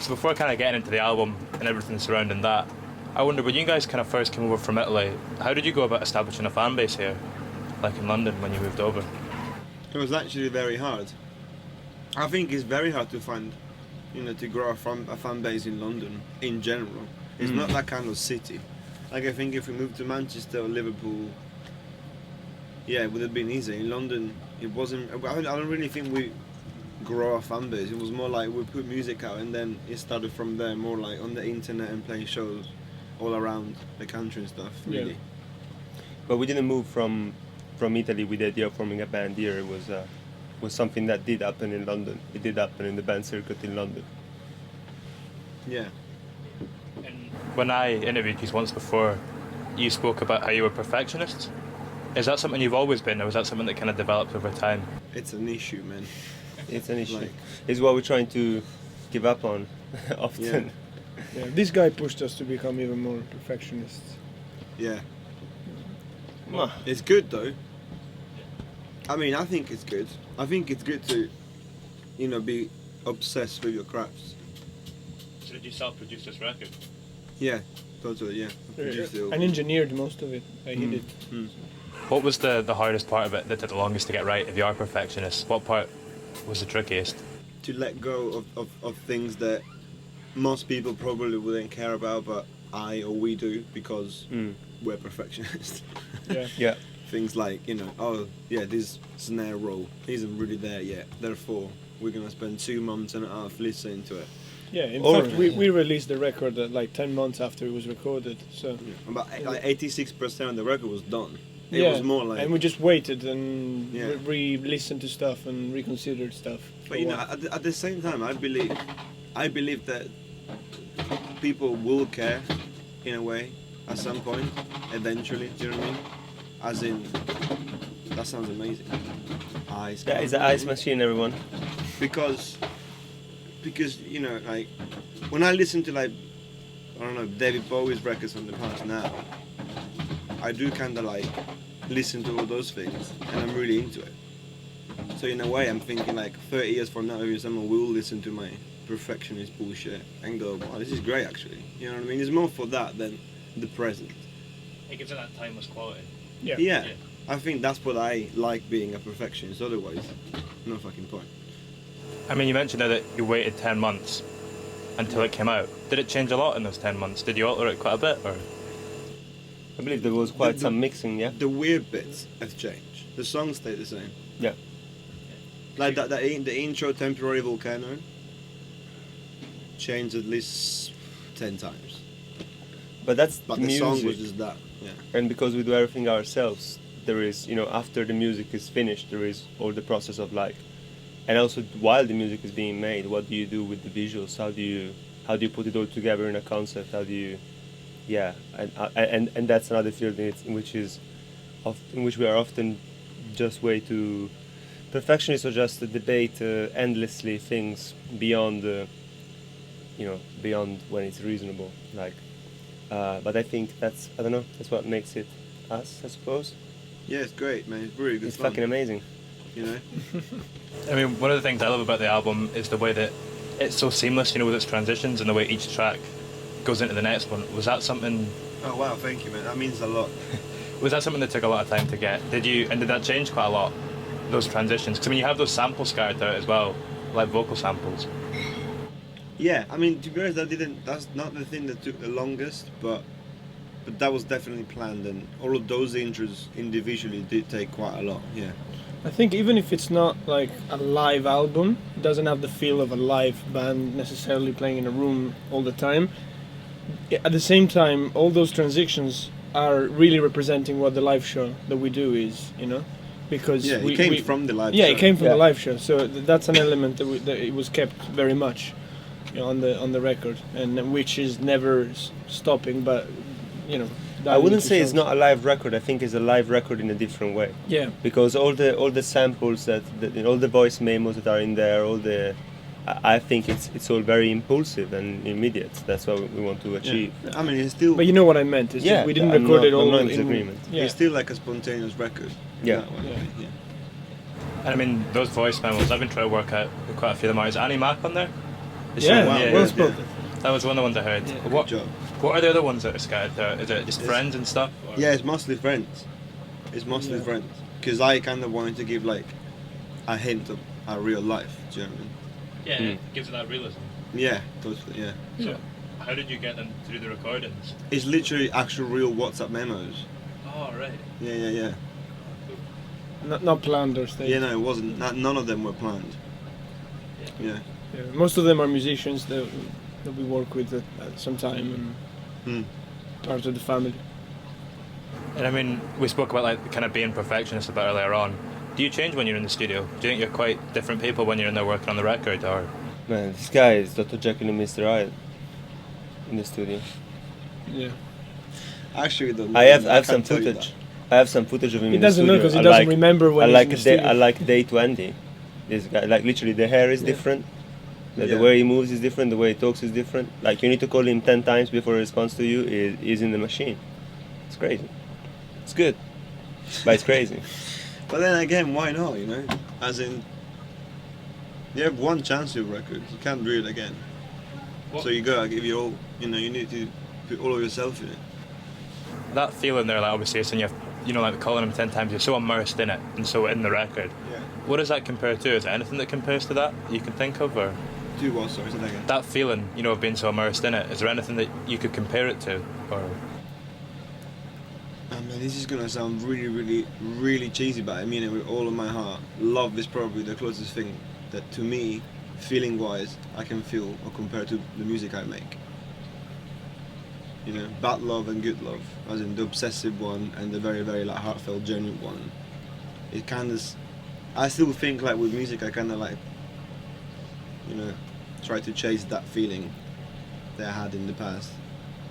So before kind of getting into the album and everything surrounding that, I wonder, when you guys kind of first came over from Italy, how did you go about establishing a fan base here, like in London when you moved over? It was actually very hard. I think it's very hard to find, to grow a fan base in London in general. It's not that kind of city. Like, I think if we moved to Manchester or Liverpool, yeah, it would have been easy. In London, it wasn't. I don't really think we grow a fan base. It was more like we put music out and then it started from there, more like on the internet and playing shows all around the country and stuff, really. Yeah. But we didn't move from Italy with the idea of forming a band here. It was something that did happen in London. It did happen in the band circuit in London. Yeah. And when I interviewed you once before, you spoke about how you were perfectionists. Is that something you've always been, or was that something that kind of developed over time? It's an issue, man. It's an issue. Like, it's what we're trying to give up on often. Yeah, this guy pushed us to become even more perfectionists. Yeah. It's good though. I mean, I think it's good. I think it's good to, be obsessed with your crafts. So did you self-produce this record? Yeah, totally, yeah. I produced it all. And engineered most of it. He did. What was the hardest part of it that took the longest to get right, if you are perfectionists? What part was the trickiest? To let go of things that most people probably wouldn't care about, but we do, because we're perfectionists. Yeah. Things like, this snare roll isn't really there yet, therefore we're gonna spend 2 months and a half listening to it. Yeah, in fact, we released the record like 10 months after it was recorded. So, About 86% of the record was done. It was more like, and we just waited and re-listened to stuff and reconsidered stuff. But at the same time, I believe that people will care in a way at some point, eventually. Do you know what I mean? As in, that sounds amazing. Ice. That is the ice machine, everyone. Because like when I listen to David Bowie's records from the past now, I do kind of like listen to all those things and I'm really into it. So in a way I'm thinking like 30 years from now, maybe someone will listen to my perfectionist bullshit and go, wow, this is great actually. You know what I mean? It's more for that than the present. It gives it that timeless quality. Yeah. I think that's what I like being a perfectionist, otherwise no fucking point. I mean, you mentioned there that you waited 10 months until it came out. Did it change a lot in those 10 months? Did you alter it quite a bit, or? I believe there was quite some mixing, yeah? The weird bits have changed. The songs stay the same. Yeah. Like the intro, Temporary Volcano, changed at least 10 times. But that's But music. the song was just that, yeah. And because we do everything ourselves, there is, after the music is finished, there is all the process of like, and also while the music is being made, what do you do with the visuals? How do you put it all together in a concept? How do you, and that's another field in which we are often just way too perfectionists, or just to debate endlessly things beyond beyond when it's reasonable. Like, but I think that's what makes it us, I suppose. Yeah, it's great, man. It's really good. It's fun. fucking amazing. I mean, one of the things I love about the album is the way that it's so seamless, with its transitions and the way each track goes into the next one. Was that something? Oh wow, thank you, man. That means a lot. Was that something that took a lot of time to get? Did that change quite a lot? Those transitions? Because I mean, you have those samples scattered out as well, like vocal samples. Yeah, I mean, to be honest, that's not the thing that took the longest, but that was definitely planned, and all of those intros individually did take quite a lot. Yeah. I think even if it's not like a live album, it doesn't have the feel of a live band necessarily playing in a room all the time. At the same time, all those transitions are really representing what the live show that we do is, because it came from the live show. Yeah, it came from the live show, so that's an element that it was kept very much on the record, and which is never stopping, but I wouldn't say it's not a live record. I think it's a live record in a different way. Yeah. Because all the samples all the voice memos that are in there, I think it's all very impulsive and immediate. That's what we want to achieve. Yeah. I mean, it's still. But you know what I meant? Is we didn't record it all. I'm not in disagreement. It's still like a spontaneous record. Yeah. And I mean, those voice memos, I've been trying to work out quite a few of them out. Is Annie Mac on there? Yeah, wow, yeah, well yeah. spotted. That was one of the ones I heard. Yeah. What Good job. What are the other ones that are scattered there? Is it just It's- friends and stuff? Or? Yeah, it's mostly friends. It's mostly Yeah. friends. Because I kind of wanted to give like a hint of our real life. Do you know what I mean? Yeah, it gives it that realism. Yeah, totally. Yeah. So, how did you get them to do the recordings? It's literally actual real WhatsApp memos. Oh, right. Yeah. Not planned or staged. Yeah, no, it wasn't. None of them were planned. Yeah. Yeah, most of them are musicians that we work with at some time and Hmm. part of the family. And I mean, we spoke about like kind of being perfectionists a bit earlier on. Do you change when you're in the studio? Do you think you're quite different people when you're in there working on the record, or? Man, this guy is Dr. Jekyll and Mr. Hyde in the studio. Yeah. Actually, I have can't some tell you footage. I have some footage of him He in the doesn't studio. know because he I doesn't like- remember when I he's like in the day, studio. I like day 20. This guy, like literally, the hair is Yeah. different. The Yeah. way he moves is different. The way he talks is different. Like you need to call him 10 times before he responds to you. He's in the machine. It's crazy. It's good, but it's crazy. But then again, why not? You know, as in, you have one chance with records. You can't do it again. What- So you gotta give your all. You know, you need to put all of yourself in it. That feeling there, like obviously, it's when you know, like calling them 10 times, you're so immersed in it and so in the record. Yeah. What does that compare to? Is there anything that compares to that you can think of, or Do what? Sorry, say that again. that feeling, you know, of being so immersed in it? Is there anything that you could compare it to, or? I mean, this is gonna sound really cheesy, but I mean it with all of my heart. Love is probably the closest thing that, to me, feeling-wise, I can feel or compare to the music I make. You know, bad love and good love, as in the obsessive one and the very like heartfelt, genuine one. It kind of, I still think like with music, I kind of like, you know, try to chase that feeling that I had in the past,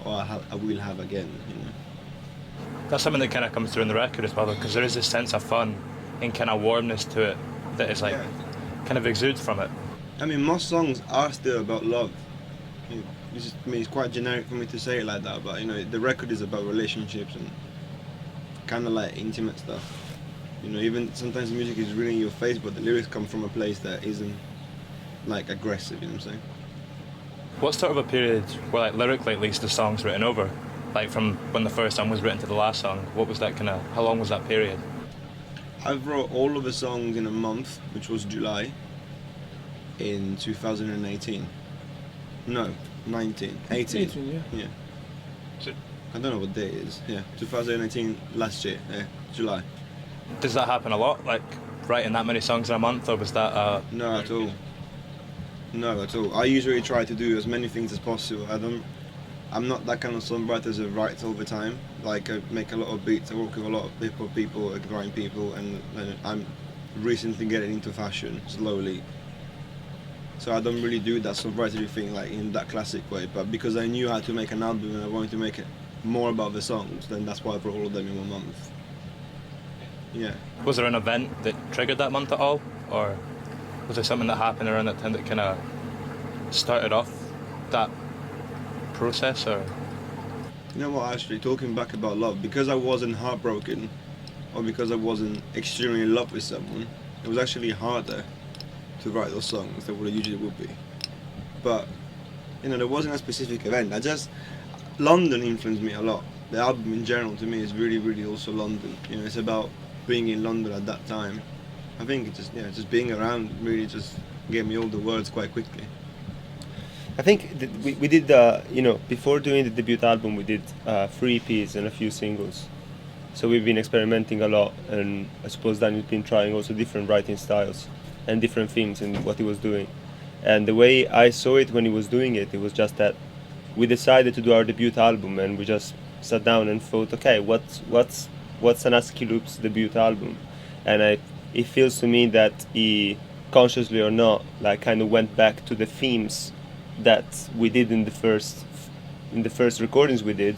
or I will have again. You know. That's something that kind of comes through in the record as well, because there is this sense of fun and kind of warmness to it that is like Yeah. kind of exudes from it. I mean, most songs are still about love. You know, I mean, it's quite generic for me to say it like that, but you know, the record is about relationships and kind of like intimate stuff. You know, even sometimes the music is really in your face, but the lyrics come from a place that isn't like aggressive. You know what I'm saying? What sort of a period where, like lyrically at least, the song's written over? Like from when the first song was written to the last song, what was that kind of? How long was that period? I wrote all of the songs in a month, which was July, in 2018. No, 19, 18. 18, yeah. Yeah. So, I don't know what day it is. Yeah, 2018, last year. Yeah, July. does that happen a lot? Like writing that many songs in a month, or was that? No, at all. No, at all. I usually try to do as many things as possible. I'm not that kind of songwriter that writes all the time. Like I make a lot of beats. I work with a lot of hip hop people, grime people, and I'm recently getting into fashion slowly. So I don't really do that songwriter thing like in that classic way. But because I knew how to make an album and I wanted to make it more about the songs, then that's why I brought all of them in 1 month. Yeah. Was there an event that triggered that month at all, or was there something that happened around that time that kind of started off that process, or? You know what, actually, talking back about love, because I wasn't heartbroken or because I wasn't extremely in love with someone, it was actually harder to write those songs than what it usually would be. But, you know, there wasn't a specific event. London influenced me a lot. The album in general to me is really also London. You know, it's about being in London at that time. I think it just being around really just gave me all the words quite quickly. I think that we did, you know, before doing the debut album, we did 3 EPs and a few singles. So we've been experimenting a lot, and I suppose Daniel's been trying also different writing styles and different themes in what he was doing. And the way I saw it when he was doing it, it was just that we decided to do our debut album, and we just sat down and thought, okay, what's an Husky Loops debut album? And it feels to me that he, consciously or not, like kind of went back to the themes that we did in the first recordings we did,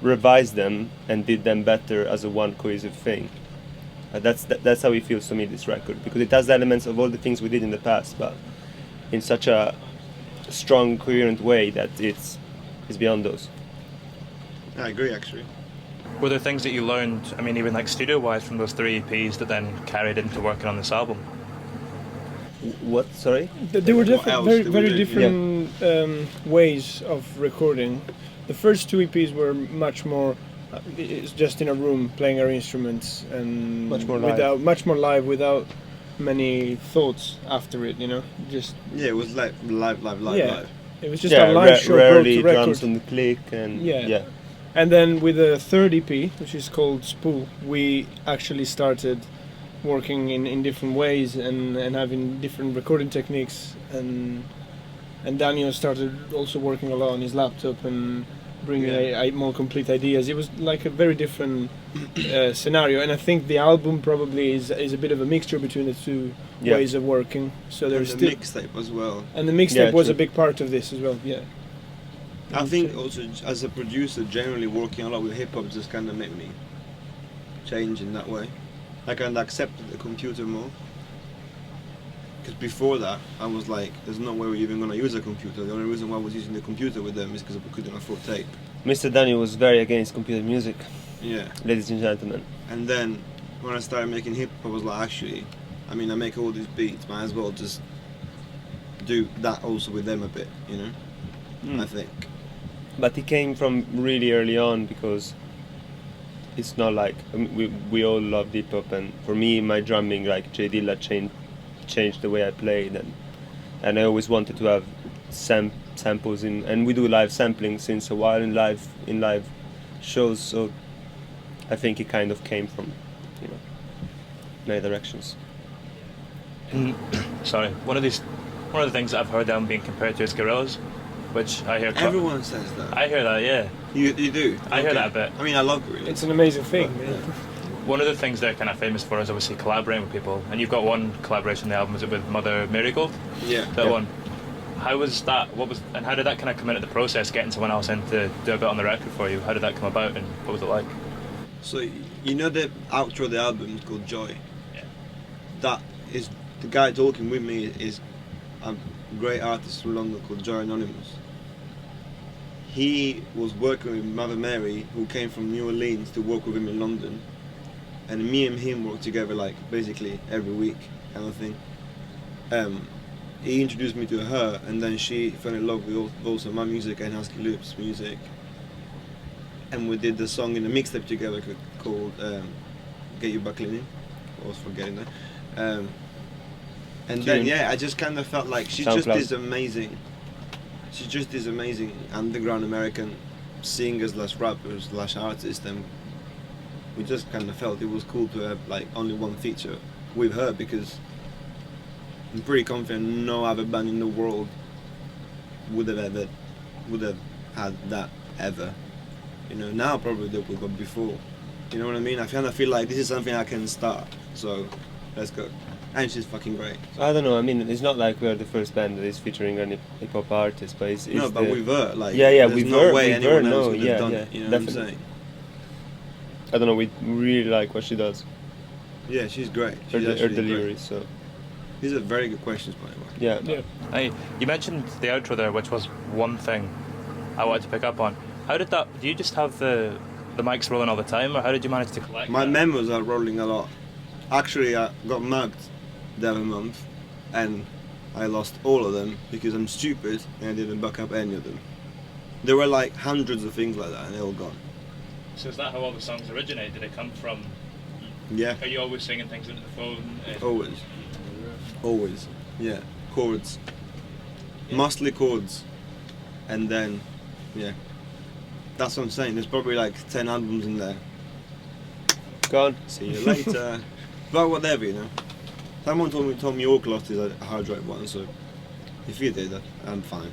revised them and did them better as a one cohesive thing. That's how it feels to me, this record, because it has elements of all the things we did in the past, but in such a strong, coherent way that it's beyond those. I agree, actually. Were there things that you learned, I mean, even like studio-wise from those 3 EPs that then carried into working on this album? What? Sorry. There were What definitely else very, did we very do? different ways of recording. The first two EPs were much more. It's just in a room playing our instruments and Much more live. much more live, without many thoughts after it. You know, just Yeah, it was like live. Yeah. It was just a live show brought rarely to record. drums on the click and Yeah. And then with the third EP, which is called Spool, we actually started working in different ways and having different recording techniques, and Daniel started also working a lot on his laptop and bringing more complete ideas. It was like a very different scenario, and I think the album probably is a bit of a mixture between the two ways of working. So And there's the still mixtape as well. and the mixtape was true. a big part of this as well. Yeah. I think also as a producer, generally working a lot with hip hop just kind of made me change in that way. I kind of accepted the computer more. Because before that, I was like, there's no way we're even going to use a computer. The only reason why I was using the computer with them is because we couldn't afford tape. Mr. Daniel was very against computer music, Yeah. ladies and gentlemen. And then when I started making hip hop, I was like, actually, I mean, I make all these beats, might as well just do that also with them a bit, you know? I think. But he came from really early on, because it's not like we all love hip hop, and for me, my drumming, like J Dilla, changed the way I played, and I always wanted to have samples in, and we do live sampling since a while in live shows, so I think it kind of came from, you know, many directions. Sorry, one of the things that I've heard them being compared to is Gorillaz, which I hear. Everyone says that. I hear that, yeah. You do? I hear that a bit. I mean, I love Gorillaz. It's an amazing thing. But, Yeah. One of the things they're kind of famous for is obviously collaborating with people, and you've got one collaboration on the album. Is it with Mother Marigold? Yeah. That Yeah. one. How was that? And how did that kind of come into the process, getting someone else in to do a bit on the record for you? How did that come about, and what was it like? So, you know the outro of the album is called Joy? Yeah. That is, the guy talking with me is a great artist from London called Joy Anonymous. He was working with Mother Mary, who came from New Orleans to work with him in London. And me and him worked together like basically every week kind of thing. He introduced me to her, and then she fell in love with also my music and Husky Loops music. And we did the song in a mixtape together called Get You Back Leaning. I was forgetting that. And then I just kind of felt like she's just this amazing underground American singer / rapper / artist, and we just kind of felt it was cool to have like only one feature with her, because I'm pretty confident no other band in the world would have had that ever. You know, now probably they would, but before, you know what I mean? I kind of feel like this is something I can start, so let's go. And she's fucking great. I don't know. I mean, it's not like we're the first band that is featuring any hip hop artist, but it's No, but with her, like, with there's no her, way with her, anyone else no, would yeah, have done yeah, it. You know definitely. what I'm saying? I don't know. We really like what she does. Yeah, she's great. Her, She's her actually delivery. great. So These are very good questions, by the way. yeah. Yeah. Hey, you mentioned the outro there, which was one thing I wanted to pick up on. How did that? Do you just have the mics rolling all the time, or how did you manage to collect My that? memos are rolling a lot. Actually, I got mugged the other month, and I lost all of them because I'm stupid and I didn't back up any of them. There were like hundreds of things like that, and they're all gone. So is that how all the songs originate? Did it come from? Yeah, Are you always singing things into the phone? always. Yeah, chords. Yeah. Mostly chords. And then, yeah. That's what I'm saying. There's probably like 10 albums in there. Gone. See you later. But whatever, you know. Someone told me Orc lost his hard drive once, so if he did that, I'm fine.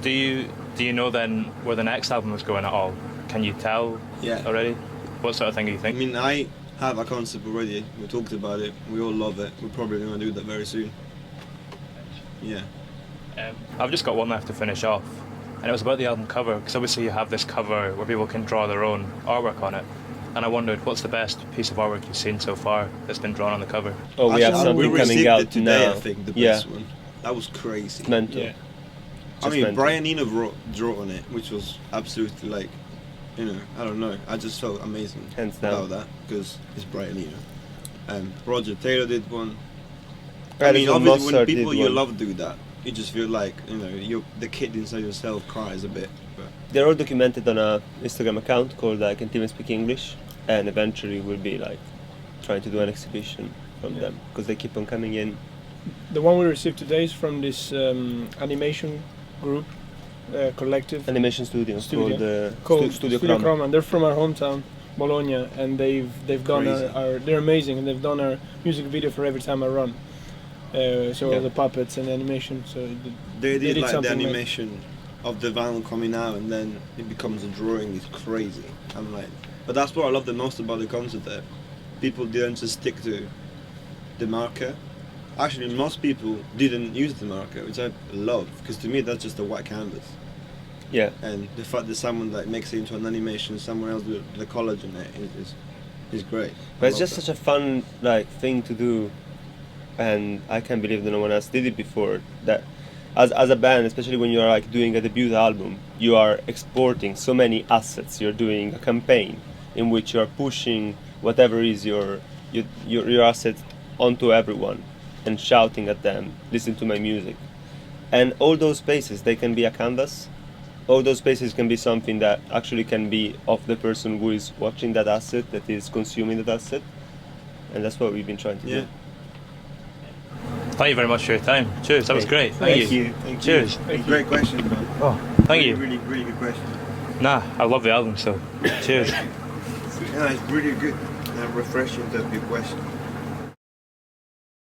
Do you know then where the next album is going at all? Can you tell Yeah. already? What sort of thing do you I think? mean, I have a concept already. We talked about it. We all love it. We're probably going to do that very soon. Yeah. I've just got one left to finish off, and it was about the album cover, because obviously you have this cover where people can draw their own artwork on it, and I wondered, what's the best piece of artwork you've seen so far that's been drawn on the cover? Oh, we have Actually, something we coming received out it today, now. I think, the Yeah. best one. That was crazy. It's mental. Yeah. I Just mean, mental. Brian Eno drew on it, which was absolutely like, you know, I don't know. I just felt amazing Hands down. about that because it's Brian Eno. Roger Taylor did one. I mean, Alison obviously, when Mossart people did you one. love do that, you just feel like the kid inside yourself cries a bit. But They're all documented on a Instagram account called I Can't Even Speak English, and eventually we'll be like trying to do an exhibition from them because they keep on coming in. The one we received today is from this animation group, collective Animation studio, called Studio Studio Chroma. Chroma. And they're from our hometown, Bologna, and they've done Crazy. our they're amazing, and they've done our music video for Every Time I Run. So Yeah. all the puppets and animation. So they did like the something like- animation of the vinyl coming out, and then it becomes a drawing. It's crazy. I'm like, but that's what I love the most about the concert. There, people didn't just stick to the marker. Actually, most people didn't use the marker, which I love, because to me that's just a white canvas. Yeah, And the fact that someone like makes it into an animation somewhere else with the collage in it is great. but it's just such a fun like thing to do, and I can't believe that no one else did it before. That as a band, especially when you are like doing a debut album, you are exporting so many assets. You're doing a campaign in which you are pushing whatever is your asset onto everyone and shouting at them, listen to my music. And all those spaces, they can be a canvas. All those spaces can be something that actually can be of the person who is watching that asset, that is consuming that asset. And that's what we've been trying to Yeah. do. Thank you very much for your time. Cheers. That was Okay. great. Thank you. Thank Cheers. you. Great question, man. Oh, thank you. Really, really good question. Nah, I love the album. So, cheers. Yeah, it's really good and refreshing to have your question.